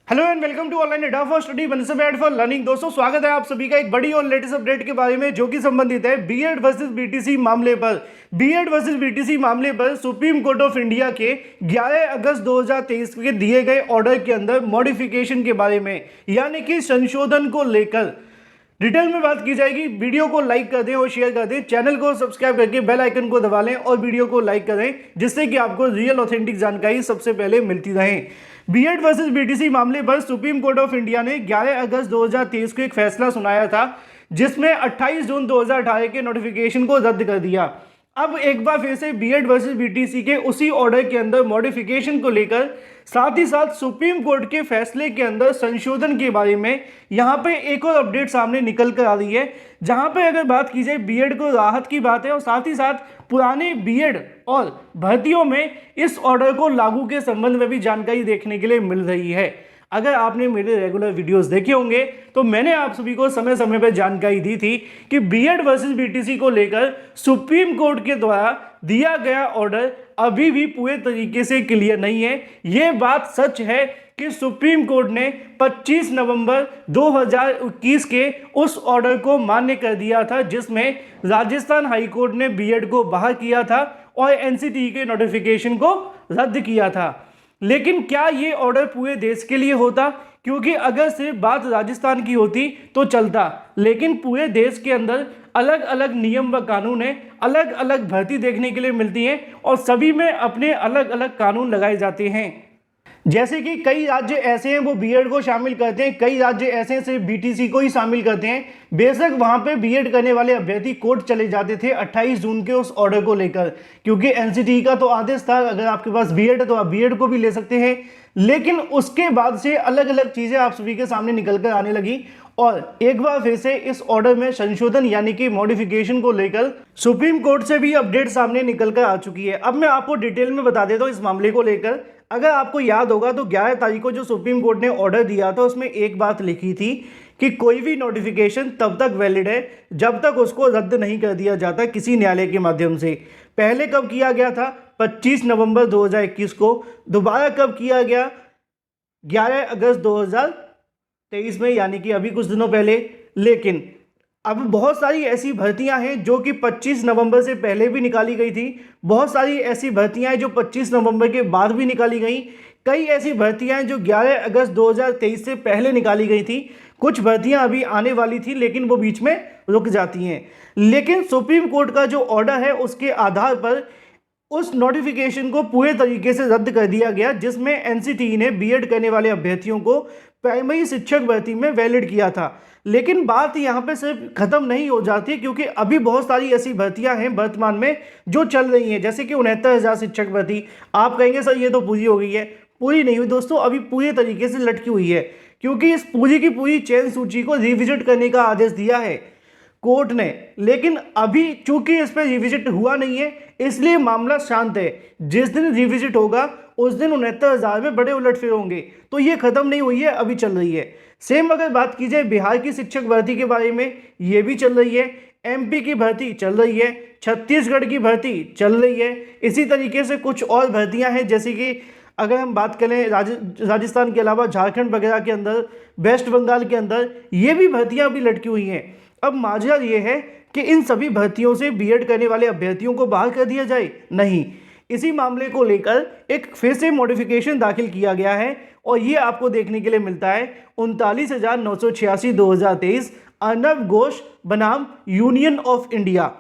Hello and welcome to online Adda for study बनसबैड for learning. दोस्तों स्वागत है आप सभी का एक बड़ी और लेटेस्ट अपडेट के बारे में जो कि संबंधित है बीएड वर्सेस बीटीसी मामले पर। बीएड वर्सेस बीटीसी मामले पर सुप्रीम कोर्ट ऑफ इंडिया के 11 अगस्त 2023 के दिए गए ऑर्डर के अंदर मॉडिफिकेशन के बारे में यानी कि संशोधन को लेकर डिटेल में बात की जाएगी। वीडियो को लाइक कर दें और शेयर कर दें, चैनल को सब्सक्राइब करके बेल आइकन को दबा लें और वीडियो को लाइक करें जिससे कि आपको रियल ऑथेंटिक जानकारी सबसे पहले मिलती रहे। बीएड वर्सेस बीटीसी मामले पर सुप्रीम कोर्ट ऑफ इंडिया ने 11 अगस्त 2023 को एक फैसला सुनाया था जिसमें 28 जून 2018 के नोटिफिकेशन को रद्द कर दिया। अब एक बार फिर से बीएड वर्सेस बीटीसी के उसी ऑर्डर के अंदर मॉडिफिकेशन को लेकर साथ ही साथ सुप्रीम कोर्ट के फैसले के अंदर संशोधन के बारे में यहां पे एक और अपडेट सामने निकल कर आ रही है, जहां पे अगर बात की जाए बीएड को राहत की बात है और साथ ही साथ पुराने बीएड और भर्तियों में इस ऑर्डर को लागू के संबंध में भी जानकारी देखने के लिए मिल रही है। अगर आपने मेरे रेगुलर वीडियोस देखे होंगे तो मैंने आप सभी को समय समय पर जानकारी दी थी कि बीएड वर्सेस बीटीसी को लेकर सुप्रीम कोर्ट के द्वारा दिया गया ऑर्डर अभी भी पूरे तरीके से क्लियर नहीं है। यह बात सच है कि सुप्रीम कोर्ट ने 25 नवंबर 2021 के उस ऑर्डर को मान्य कर दिया था जिसमें राजस्थान हाई कोर्ट ने बीएड को बाहर किया था और एनसीटीई के नोटिफिकेशन को रद्द किया था। लेकिन क्या ये ऑर्डर पूरे देश के लिए होता? क्योंकि अगर सिर्फ बात राजस्थान की होती तो चलता, लेकिन पूरे देश के अंदर अलग अलग नियम व कानून है, अलग अलग भर्ती देखने के लिए मिलती हैं और सभी में अपने अलग अलग कानून लगाए जाते हैं। जैसे कि कई राज्य ऐसे हैं वो बीएड को शामिल करते हैं, कई राज्य ऐसे हैं सिर्फ बीटीसी को ही शामिल करते हैं। बेशक वहां पे बीएड करने वाले अभ्यर्थी कोर्ट चले जाते थे 28 जून के उस ऑर्डर को लेकर, क्योंकि एनसीटीई का तो आदेश था अगर आपके पास बीएड है तो आप बीएड को भी ले सकते हैं। लेकिन उसके बाद से अलग अलग चीजें आप सभी के सामने निकल कर आने लगी और एक बार फिर से इस ऑर्डर में संशोधन यानी कि मॉडिफिकेशन को लेकर सुप्रीम कोर्ट से भी अपडेट सामने निकल कर आ चुकी है। अब मैं आपको डिटेल में बता देता हूँ इस मामले को लेकर। अगर आपको याद होगा तो 11 तारीख को जो सुप्रीम कोर्ट ने ऑर्डर दिया था उसमें एक बात लिखी थी कि कोई भी नोटिफिकेशन तब तक वैलिड है जब तक उसको रद्द नहीं कर दिया जाता किसी न्यायालय के माध्यम से। पहले कब किया गया था? 25 नवंबर 2021 को। दोबारा कब किया गया? 11 अगस्त 2023 में, यानी कि अभी कुछ दिनों पहले। लेकिन अब बहुत सारी ऐसी भर्तियां हैं जो कि 25 नवंबर से पहले भी निकाली गई थी, बहुत सारी ऐसी भर्तियां हैं जो 25 नवंबर के बाद भी निकाली गई, कई ऐसी भर्तियां हैं जो 11 अगस्त 2023 से पहले निकाली गई थी। कुछ भर्तियां अभी आने वाली थी लेकिन वो बीच में रुक जाती हैं। लेकिन सुप्रीम कोर्ट का जो ऑर्डर है उसके आधार पर उस नोटिफिकेशन को पूरे तरीके से रद्द कर दिया गया जिसमें एनसीटीई ने बीएड करने वाले अभ्यर्थियों को प्राइमरी शिक्षक भर्ती में वैलिड किया था। लेकिन बात यहाँ पे सिर्फ खत्म नहीं हो जाती, क्योंकि अभी बहुत सारी ऐसी भर्तियां हैं वर्तमान में जो चल रही हैं, जैसे कि 69,000 शिक्षक भर्ती। आप कहेंगे सर ये तो पूरी हो गई है। पूरी नहीं हुई दोस्तों, अभी पूरे तरीके से लटकी हुई है, क्योंकि इस पूरी की पूरी चयन सूची को रिविजिट करने का आदेश दिया है कोर्ट ने। लेकिन अभी चूंकि इस पर रिविजिट हुआ नहीं है इसलिए मामला शांत है। जिस दिन रिविजिट होगा उस दिन 69,000 में बड़े उलटफेर होंगे। तो ये खत्म नहीं हुई है, अभी चल रही है। सेम अगर बात की जाए बिहार की शिक्षक भर्ती के बारे में, ये भी चल रही है। एमपी की भर्ती चल रही है, छत्तीसगढ़ की भर्ती चल रही है। इसी तरीके से कुछ और भर्तियां हैं, जैसे कि अगर हम बात करें राजस्थान के अलावा झारखंड वगैरह के अंदर, वेस्ट बंगाल के अंदर ये भी भर्तियां अभी लटकी हुई हैं। अब माजरा ये है कि इन सभी भर्तियों से बीएड करने वाले अभ्यर्थियों को बाहर कर दिया जाए? नहीं। इसी मामले को लेकर एक फिर से मॉडिफिकेशन दाखिल किया गया है और ये आपको देखने के लिए मिलता है 39,986 2023 अर्नब घोष बनाम यूनियन ऑफ इंडिया।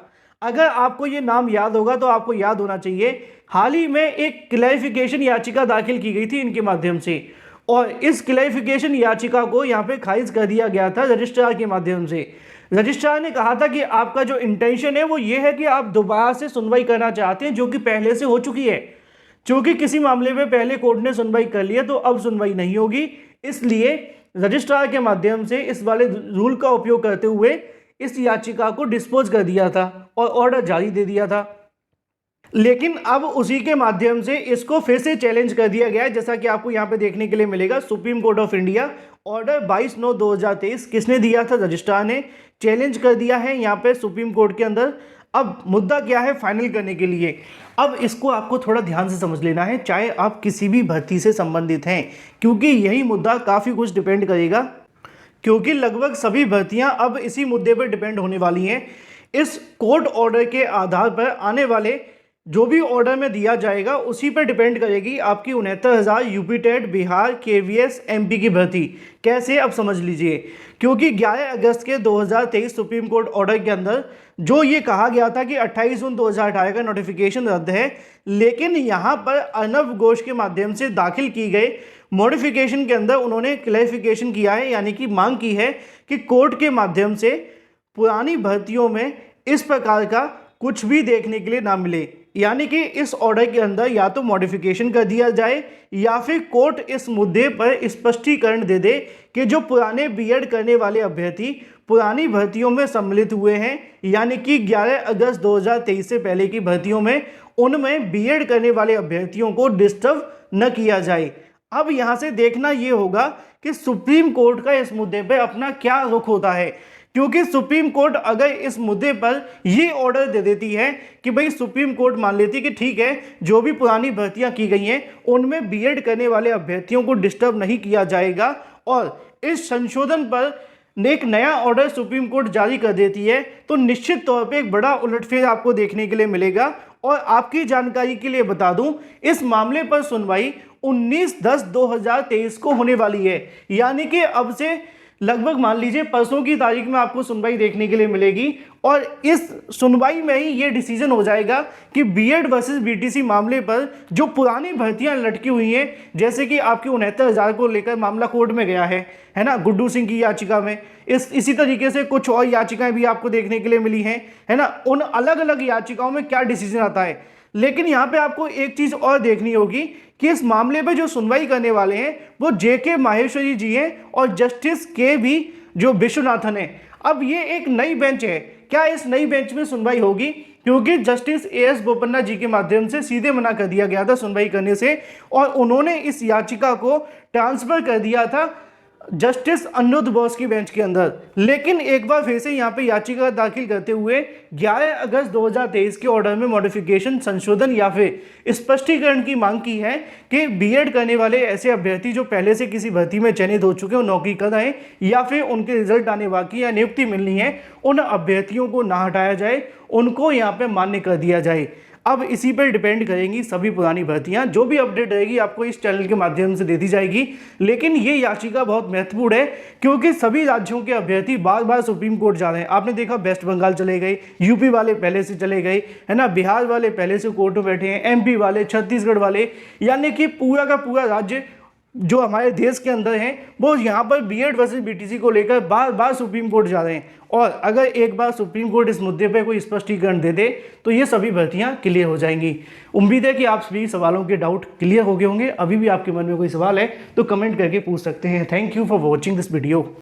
अगर आपको ये नाम याद होगा तो आपको याद होना चाहिए हाल ही में एक क्लैरिफिकेशन याचिका दाखिल की गई थी इनके माध्यम से, और इस क्लैरिफिकेशन याचिका को यहाँ पे खारिज कर दिया गया था रजिस्ट्रार के माध्यम से। रजिस्ट्रार ने कहा था कि आपका जो इंटेंशन है वो ये है कि आप दोबारा से सुनवाई करना चाहते हैं जो कि पहले से हो चुकी है। क्योंकि किसी मामले में पहले कोर्ट ने सुनवाई कर लिया तो अब सुनवाई नहीं होगी, इसलिए रजिस्ट्रार के माध्यम से इस वाले रूल का उपयोग करते हुए इस याचिका को डिस्पोज कर दिया था और ऑर्डर जारी दे दिया था। लेकिन अब उसी के माध्यम से इसको फिर से चैलेंज कर दिया गया है, जैसा कि आपको यहाँ पे देखने के लिए मिलेगा। Supreme court of India order 22/9/2023 किसने दिया था? रजिस्ट्रार ने चैलेंज कर दिया है यहाँ पे सुप्रीम कोर्ट के अंदर। अब मुद्दा क्या है फाइनल करने के लिए, अब इसको आपको थोड़ा ध्यान से समझ लेना है, चाहे आप किसी भी भर्ती से संबंधित हैं, क्योंकि यही मुद्दा काफ़ी कुछ डिपेंड करेगा, क्योंकि लगभग सभी भर्तियां अब इसी मुद्दे पर डिपेंड होने वाली हैं। इस कोर्ट ऑर्डर के आधार पर आने वाले जो भी ऑर्डर में दिया जाएगा उसी पर डिपेंड करेगी आपकी 69,000 UP TET, Bihar, KVS, MP की भर्ती। कैसे, अब समझ लीजिए, क्योंकि 11 अगस्त के 2023 सुप्रीम कोर्ट ऑर्डर के अंदर जो ये कहा गया था कि 28 जून 2018 का नोटिफिकेशन रद्द है, लेकिन यहाँ पर अर्नब घोष के माध्यम से दाखिल की गई मॉडिफिकेशन के अंदर उन्होंने क्लैरिफिकेशन किया है, यानी कि मांग की है कि कोर्ट के माध्यम से पुरानी भर्तियों में इस प्रकार का कुछ भी देखने के लिए ना मिले, यानी कि इस ऑर्डर के अंदर या तो मॉडिफिकेशन कर दिया जाए या फिर कोर्ट इस मुद्दे पर स्पष्टीकरण दे दे कि जो पुराने बीएड करने वाले अभ्यर्थी पुरानी भर्तियों में सम्मिलित हुए हैं, यानी कि 11 अगस्त 2023 से पहले की भर्तियों में, उनमें बीएड करने वाले अभ्यर्थियों को डिस्टर्ब न किया जाए। अब यहाँ से देखना ये होगा कि सुप्रीम कोर्ट का इस मुद्दे पर अपना क्या रुख होता है, क्योंकि सुप्रीम कोर्ट अगर इस मुद्दे पर ये ऑर्डर दे देती है कि भाई सुप्रीम कोर्ट मान लेती है कि ठीक है जो भी पुरानी भर्तियां की गई हैं उनमें बीएड करने वाले अभ्यर्थियों को डिस्टर्ब नहीं किया जाएगा, और इस संशोधन पर एक नया ऑर्डर सुप्रीम कोर्ट जारी कर देती है, तो निश्चित तौर पे एक बड़ा उलटफेर आपको देखने के लिए मिलेगा। और आपकी जानकारी के लिए बता दूं, इस मामले पर सुनवाई 19/10/2023 को होने वाली है, यानी कि अब से लगभग मान लीजिए परसों की तारीख में आपको सुनवाई देखने के लिए मिलेगी, और इस सुनवाई में ही ये डिसीजन हो जाएगा कि बीएड वर्सेस बीटीसी मामले पर जो पुरानी भर्तियां लटकी हुई हैं, जैसे कि आपकी 69,000 को लेकर मामला कोर्ट में गया है ना, गुड्डू सिंह की याचिका में, इसी तरीके से कुछ और याचिकाएं भी आपको देखने के लिए मिली हैं, है ना, उन अलग अलग याचिकाओं में क्या डिसीजन आता है। लेकिन यहाँ पे आपको एक चीज़ और देखनी होगी कि इस मामले पे जो सुनवाई करने वाले हैं वो जेके माहेश्वरी जी हैं और जस्टिस के भी जो विश्वनाथन है। अब ये एक नई बेंच है, क्या इस नई बेंच में सुनवाई होगी, क्योंकि जस्टिस एएस बोपन्ना जी के माध्यम से सीधे मना कर दिया गया था सुनवाई करने से, और उन्होंने इस याचिका को ट्रांसफर कर दिया था जस्टिस अनिरुद्ध बोस की बेंच के अंदर। लेकिन एक बार फिर से यहाँ पे याचिका दाखिल करते हुए 11 अगस्त 2023 के ऑर्डर में मॉडिफिकेशन, संशोधन या फिर स्पष्टीकरण की मांग की है कि बीएड करने वाले ऐसे अभ्यर्थी जो पहले से किसी भर्ती में चयनित हो चुके हो, नौकरी कर रहे हैं या फिर उनके रिजल्ट आने बाकी या नियुक्ति मिलनी है, उन अभ्यर्थियों को ना हटाया जाए, उनको यहाँ पे मान्य कर दिया जाए। अब इसी पर डिपेंड करेंगी सभी पुरानी भर्तियां, जो भी अपडेट रहेगी आपको इस चैनल के माध्यम से दे दी जाएगी। लेकिन ये याचिका बहुत महत्वपूर्ण है, क्योंकि सभी राज्यों के अभ्यर्थी बार बार सुप्रीम कोर्ट जा रहे हैं। आपने देखा वेस्ट बंगाल चले गए, यूपी वाले पहले से चले गए, है ना, बिहार वाले पहले से कोर्ट में बैठे हैं, एमपी वाले, छत्तीसगढ़ वाले, यानी कि पूरा का पूरा राज्य जो हमारे देश के अंदर हैं वो यहाँ पर बीएड वर्सेस बीटीसी को लेकर बार बार सुप्रीम कोर्ट जा रहे हैं। और अगर एक बार सुप्रीम कोर्ट इस मुद्दे पर कोई स्पष्टीकरण दे दे तो ये सभी भर्तियाँ क्लियर हो जाएंगी। उम्मीद है कि आप सभी सवालों के डाउट क्लियर हो गए होंगे। अभी भी आपके मन में कोई सवाल है तो कमेंट करके पूछ सकते हैं। Thank you for watching this video.